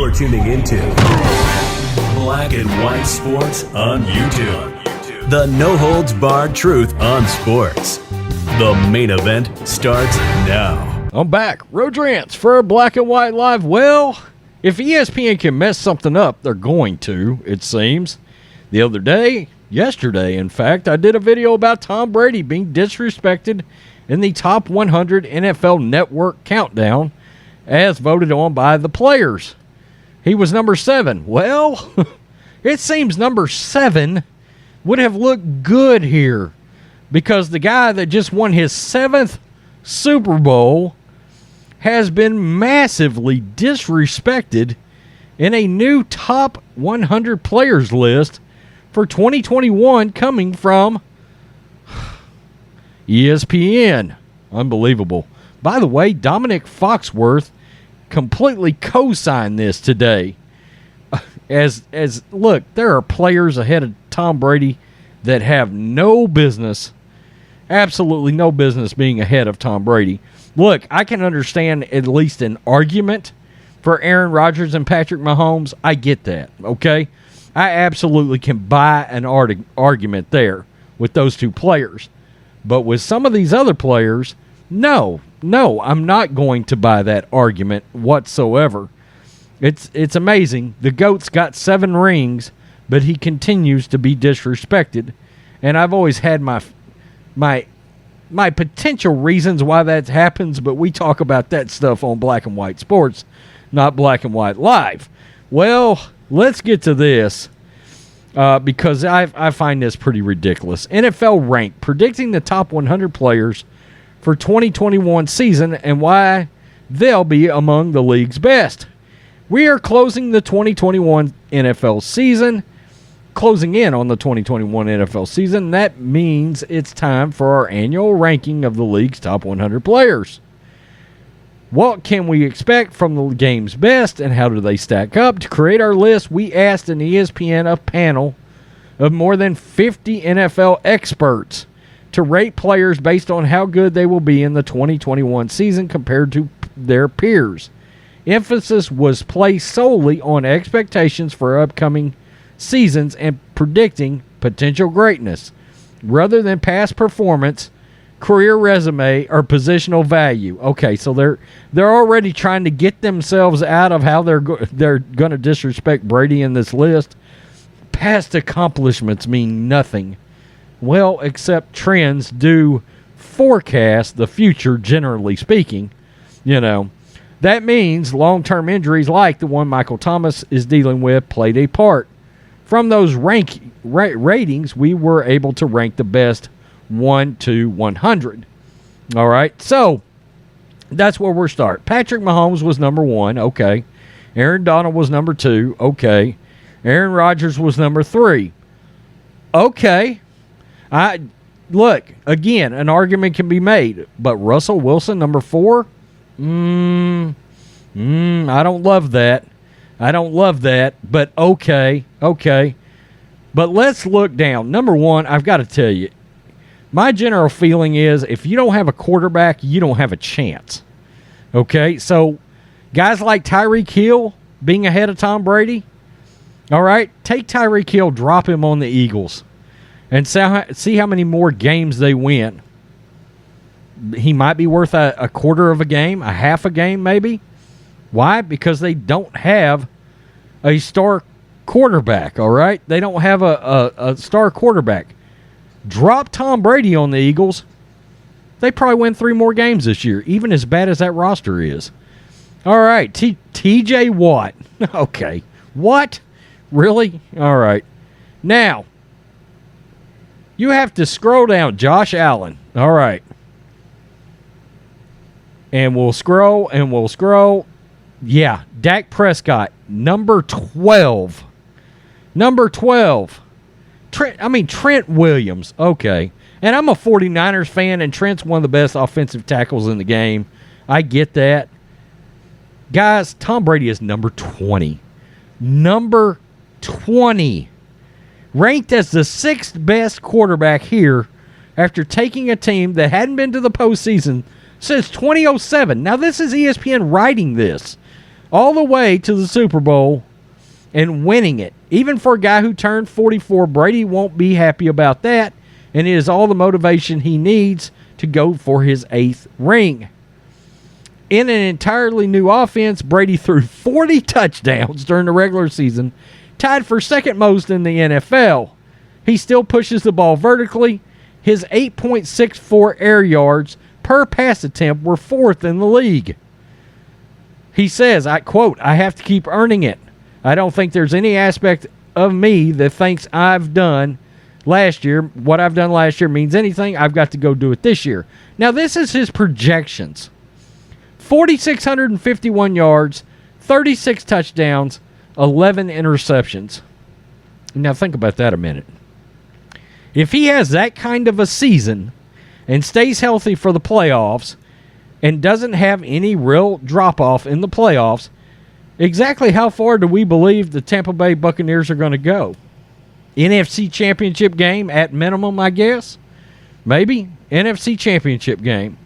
You're tuning into Black and White Sports on YouTube. The no-holds-barred truth on sports. The main event starts now. I'm back. Rodrance for Black and White Live. Well, if ESPN can mess something up, they're going to, it seems. The other day, yesterday, in fact, I did a video about Tom Brady being disrespected in the top 100 NFL Network countdown as voted on by the players. He was number 7. Well, it seems number 7 would have looked good here because the guy that just won his 7th Super Bowl has been massively disrespected in a new top 100 players list for 2021 coming from ESPN. Unbelievable. By the way, Dominic Foxworth completely co-signed this today. As look, there are players ahead of Tom Brady that have no business, absolutely no business being ahead of Tom Brady. Look, I can understand at least an argument for Aaron Rodgers and Patrick Mahomes. I get that, okay? I absolutely can buy an argument there with those two players. But with some of these other players, no, I'm not going to buy that argument whatsoever. It's amazing. The GOAT's got 7 rings, but he continues to be disrespected. And I've always had my potential reasons why that happens, but we talk about that stuff on Black and White Sports, not Black and White Live. Well, let's get to this because I find this pretty ridiculous. NFL Rank, predicting the top 100 players for 2021 season and why they'll be among the league's best. We are closing the 2021 NFL season, closing in on the 2021 NFL season. That means it's time for our annual ranking of the league's top 100 players. What can we expect from the game's best, and how do they stack up? To create our list, we asked an ESPN panel of more than 50 NFL experts to rate players based on how good they will be in the 2021 season compared to their peers. Emphasis was placed solely on expectations for upcoming seasons and predicting potential greatness, rather than past performance, career resume, or positional value. Okay, so they're already trying to get themselves out of how they're going to disrespect Brady in this list. Past accomplishments mean nothing. Well, except trends do forecast the future, generally speaking. You know, that means long-term injuries like the one Michael Thomas is dealing with played a part. From those ratings, we were able to rank the best 1 to 100. All right, so that's where we're starting. Patrick Mahomes was number 1. Okay. Aaron Donald was number 2. Okay. Aaron Rodgers was number 3. Okay. Look, again, an argument can be made, but Russell Wilson, number 4? I don't love that. But okay. But let's look down. Number 1, I've got to tell you, my general feeling is if you don't have a quarterback, you don't have a chance. Okay, so guys like Tyreek Hill being ahead of Tom Brady, all right, take Tyreek Hill, drop him on the Eagles, and see how many more games they win. He might be worth a quarter of a game, a half a game maybe. Why? Because they don't have a star quarterback, all right? They don't have a star quarterback. Drop Tom Brady on the Eagles, they probably win 3 more games this year, even as bad as that roster is. All right, TJ Watt. Okay. What? Really? All right. Now, you have to scroll down. Josh Allen. All right. And we'll scroll. Yeah, Dak Prescott, number 12. Number 12. Trent Williams. Okay. And I'm a 49ers fan, and Trent's one of the best offensive tackles in the game. I get that. Guys, Tom Brady is number 20. Number 20. Ranked as the 6th best quarterback here after taking a team that hadn't been to the postseason since 2007. Now, this is ESPN writing this. all the way to the Super Bowl and winning it. Even for a guy who turned 44, Brady won't be happy about that, and it is all the motivation he needs to go for his 8th ring. In an entirely new offense, Brady threw 40 touchdowns during the regular season, tied for second most in the NFL. He still pushes the ball vertically. His 8.64 air yards per pass attempt were 4th in the league. He says, I quote, "I have to keep earning it. I don't think there's any aspect of me that thinks what I've done last year means anything. I've got to go do it this year." Now, this is his projections. 4,651 yards, 36 touchdowns, 11 interceptions. Now, think about that a minute. If he has that kind of a season and stays healthy for the playoffs and doesn't have any real drop-off in the playoffs, exactly how far do we believe the Tampa Bay Buccaneers are going to go? NFC Championship game at minimum, I guess? Maybe. NFC Championship game.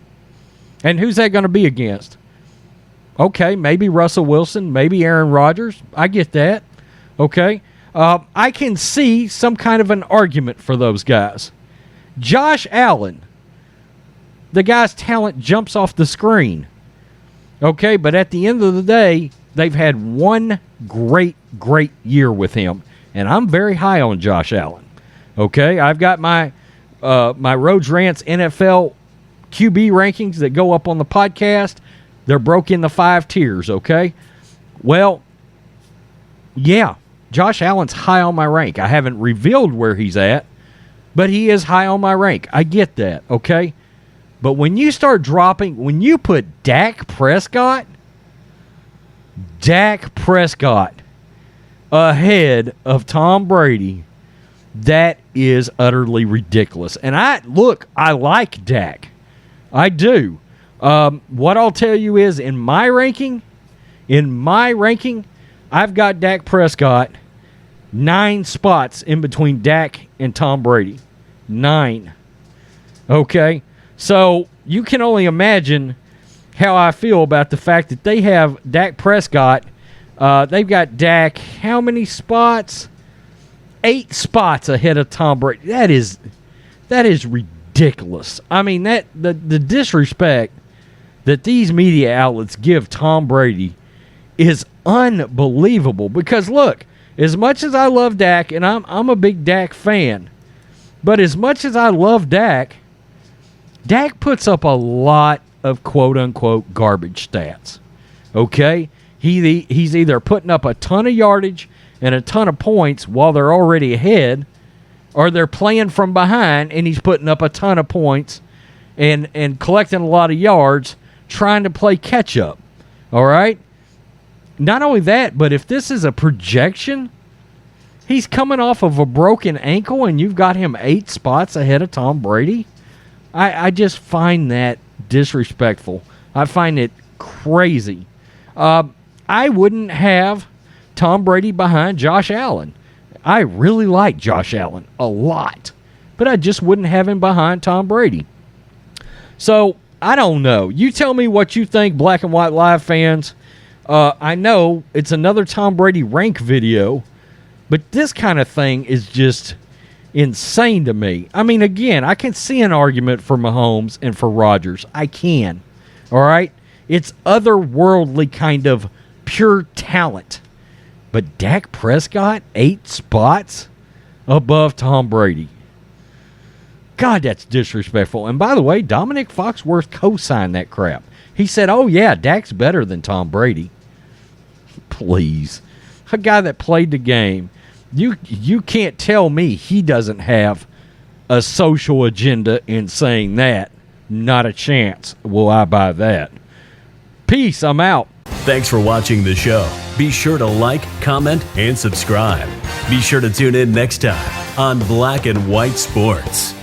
And who's that going to be against? Okay, maybe Russell Wilson, maybe Aaron Rodgers. I get that. Okay. I can see some kind of an argument for those guys. Josh Allen, the guy's talent jumps off the screen. Okay, but at the end of the day, they've had one great year with him. And I'm very high on Josh Allen. Okay, I've got my Rhodes Rants NFL QB rankings that go up on the podcast. They're broke into 5 tiers, okay? Well, yeah, Josh Allen's high on my rank. I haven't revealed where he's at, but he is high on my rank. I get that, okay? But when you start dropping, when you put Dak Prescott ahead of Tom Brady, that is utterly ridiculous. And I like Dak. I do. What I'll tell you is in my ranking, I've got Dak Prescott 9 spots in between Dak and Tom Brady. 9. Okay? So you can only imagine how I feel about the fact that they have Dak Prescott. They've got Dak, how many spots? 8 spots ahead of Tom Brady. That is ridiculous. I mean, the disrespect that these media outlets give Tom Brady is unbelievable. Because look, as much as I love Dak, and I'm a big Dak fan, but as much as I love Dak puts up a lot of quote-unquote garbage stats. Okay? He's either putting up a ton of yardage and a ton of points while they're already ahead, or they're playing from behind and he's putting up a ton of points and collecting a lot of yards trying to play catch-up. All right? Not only that, but if this is a projection, he's coming off of a broken ankle and you've got him 8 spots ahead of Tom Brady. I just find that disrespectful. I find it crazy. I wouldn't have Tom Brady behind Josh Allen. I really like Josh Allen a lot, but I just wouldn't have him behind Tom Brady. So, I don't know. You tell me what you think, Black and White Live fans. I know it's another Tom Brady rank video, but this kind of thing is just insane to me. I mean, again, I can see an argument for Mahomes and for Rodgers. I can. All right? It's otherworldly kind of pure talent. But Dak Prescott, 8 spots above Tom Brady. God, that's disrespectful. And by the way, Dominic Foxworth co-signed that crap. He said, oh yeah, Dak's better than Tom Brady. Please. A guy that played the game. You can't tell me he doesn't have a social agenda in saying that. Not a chance will I buy that. Peace, I'm out. Thanks for watching the show. Be sure to like, comment, and subscribe. Be sure to tune in next time on Black and White Sports.